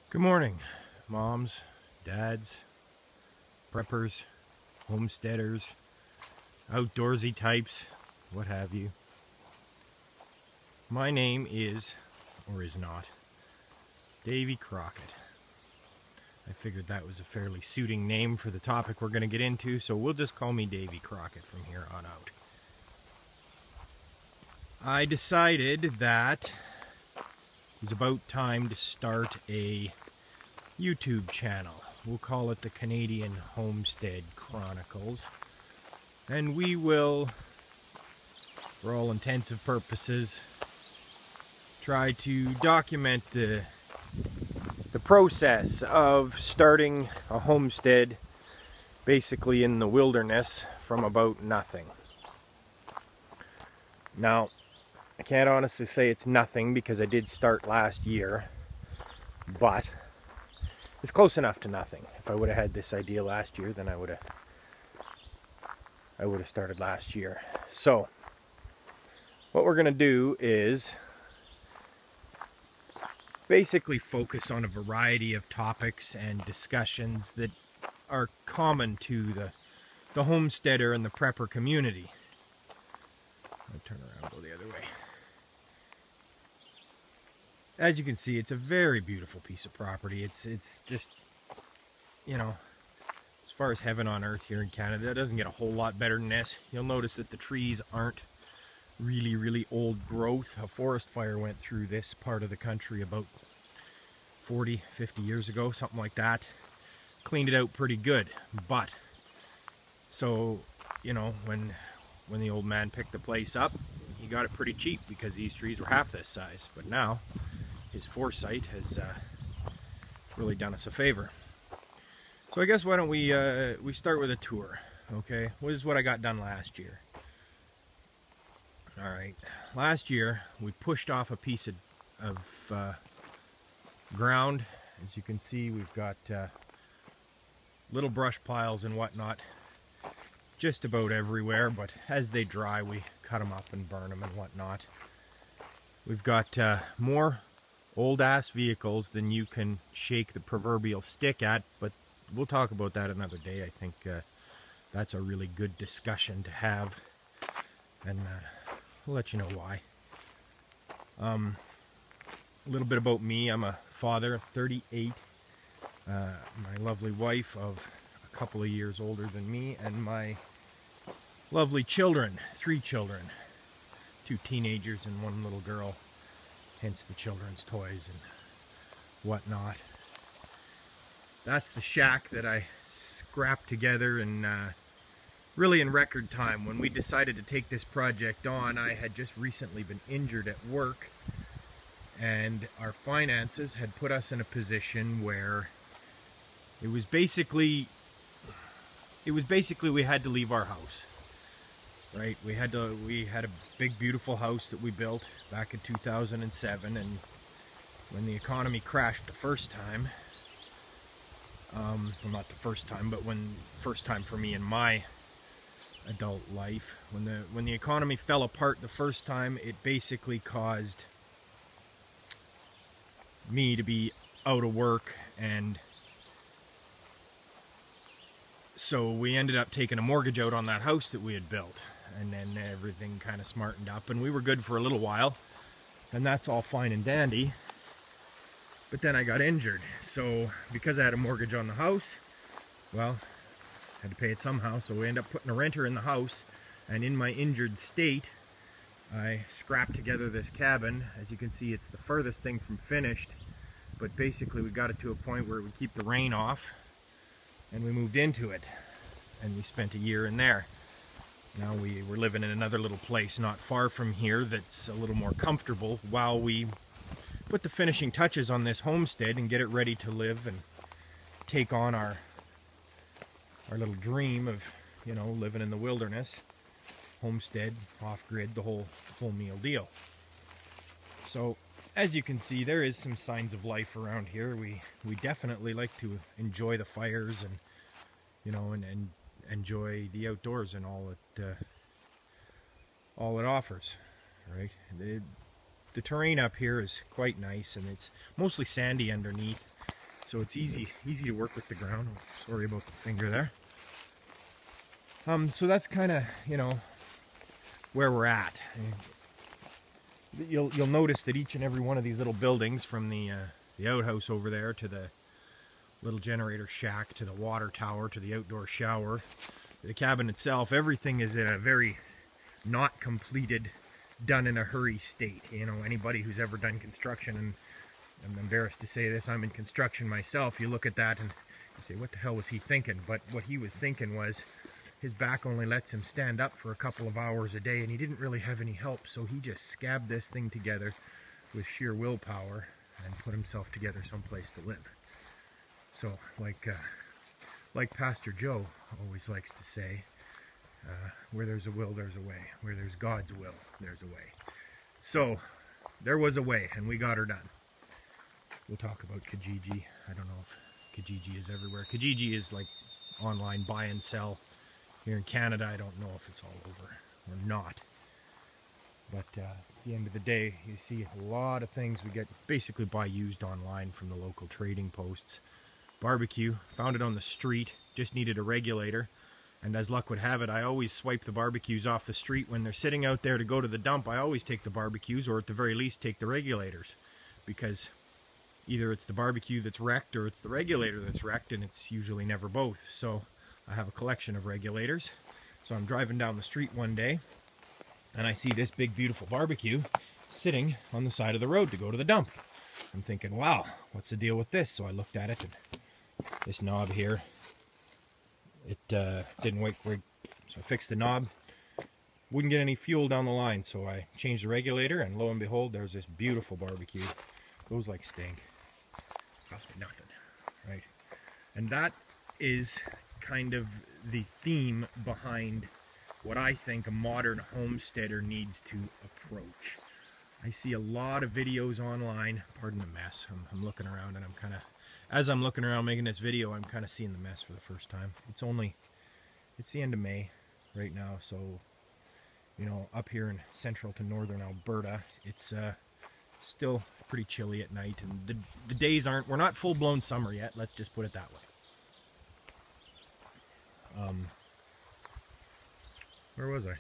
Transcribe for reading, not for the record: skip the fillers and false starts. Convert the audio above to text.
Good morning, moms, dads, preppers, homesteaders, outdoorsy types, what have you. My name is, or is not, Davy Crockett. I figured that was a fairly suiting name for the topic we're going to get into, so we'll just call me Davy Crockett from here on out. I decided that it was about time to start a YouTube channel. We'll call it the Canadian Homestead Chronicles. And we will, for all intensive purposes, try to document the process of starting a homestead basically in the wilderness from about nothing. Now, I can't honestly say it's nothing because I did start last year, but it's close enough to nothing. If I would have had this idea last year, then I would have started last year. So, what we're going to do is basically focus on a variety of topics and discussions that are common to the homesteader and the prepper community. I'll turn around and go the other way. As you can see, it's a very beautiful piece of property. It's just, you know, as far as heaven on earth here in Canada, it doesn't get a whole lot better than this. You'll notice that the trees aren't really old growth. A forest fire went through this part of the country about 40, 50 years ago, something like that. Cleaned it out pretty good, but so, you know, when the old man picked the place up, he got it pretty cheap because these trees were half this size. But now his foresight has really done us a favor. So I guess why don't we start with a tour, okay? What is what I got done last year? All right, last year we pushed off a piece of ground. As you can see, we've got little brush piles and whatnot just about everywhere, but as they dry we cut them up and burn them and whatnot. We've got more old ass vehicles than you can shake the proverbial stick at, but we'll talk about that another day. I think that's a really good discussion to have, and I'll let you know why. A little bit about me. I'm a father, 38. My lovely wife of a couple of years older than me, and my lovely children, 3 children, 2 teenagers and 1 little girl, hence the children's toys and whatnot. That's the shack that I scrapped together and really in record time. When we decided to take this project on, I had just recently been injured at work, and our finances had put us in a position where it was basically we had to leave our house. Right? We had a big beautiful house that we built back in 2007, and when the economy crashed the first time, well, not the first time, but first time for me in my adult life, when the economy fell apart the first time, it basically caused me to be out of work, and so we ended up taking a mortgage out on that house that we had built, and then everything kind of smartened up and we were good for a little while, and that's all fine and dandy. But then I got injured, so because I had a mortgage on the house, well, I had to pay it somehow, so we ended up putting a renter in the house, and in my injured state I scrapped together this cabin. As you can see, it's the furthest thing from finished, but basically we got it to a point where it would keep the rain off, and we moved into it, and we spent a year in there. Now we're living in another little place not far from here that's a little more comfortable while we put the finishing touches on this homestead and get it ready to live and take on our little dream of, you know, living in the wilderness, homestead, off-grid, the whole meal deal. So as you can see, there is some signs of life around here. We definitely like to enjoy the fires and, you know, and enjoy the outdoors and all it offers, right? The terrain up here is quite nice, and it's mostly sandy underneath. So it's easy to work with the ground. Sorry about the finger there. So that's kind of, you know, where we're at. You'll notice that each and every one of these little buildings, from the outhouse over there to the little generator shack to the water tower to the outdoor shower, the cabin itself, everything is in a very not completed, done in a hurry state. You know, anybody who's ever done construction, and I'm embarrassed to say this, I'm in construction myself, you look at that and you say, what the hell was he thinking? But what he was thinking was, his back only lets him stand up for a couple of hours a day, and he didn't really have any help, so he just scabbed this thing together with sheer willpower and put himself together someplace to live. So, like Pastor Joe always likes to say, where there's a will, there's a way. Where there's God's will, there's a way. So, there was a way, and we got her done. We'll talk about Kijiji. I don't know if Kijiji is everywhere. Kijiji is like online buy and sell. Here in Canada, I don't know if it's all over or not. But at the end of the day, you see a lot of things we get basically buy used online from the local trading posts. Barbecue, found it on the street, just needed a regulator. And as luck would have it, I always swipe the barbecues off the street. When they're sitting out there to go to the dump, I always take the barbecues, or at the very least take the regulators. Because either it's the barbecue that's wrecked or it's the regulator that's wrecked, and it's usually never both. So I have a collection of regulators. So I'm driving down the street one day and I see this big beautiful barbecue sitting on the side of the road to go to the dump. I'm thinking, wow, what's the deal with this? So I looked at it, and this knob here, it didn't work. So I fixed the knob. Wouldn't get any fuel down the line, so I changed the regulator, and lo and behold, there's this beautiful barbecue. Goes like stink. Cost me nothing, right? And that is kind of the theme behind what I think a modern homesteader needs to approach. I see a lot of videos online. Pardon the mess. I'm looking around, and I'm kind of, as I'm looking around making this video, I'm kind of seeing the mess for the first time. It's the end of May right now, so, you know, up here in central to northern Alberta, it's still pretty chilly at night, and the days we're not full-blown summer yet, let's just put it that way. Where was I?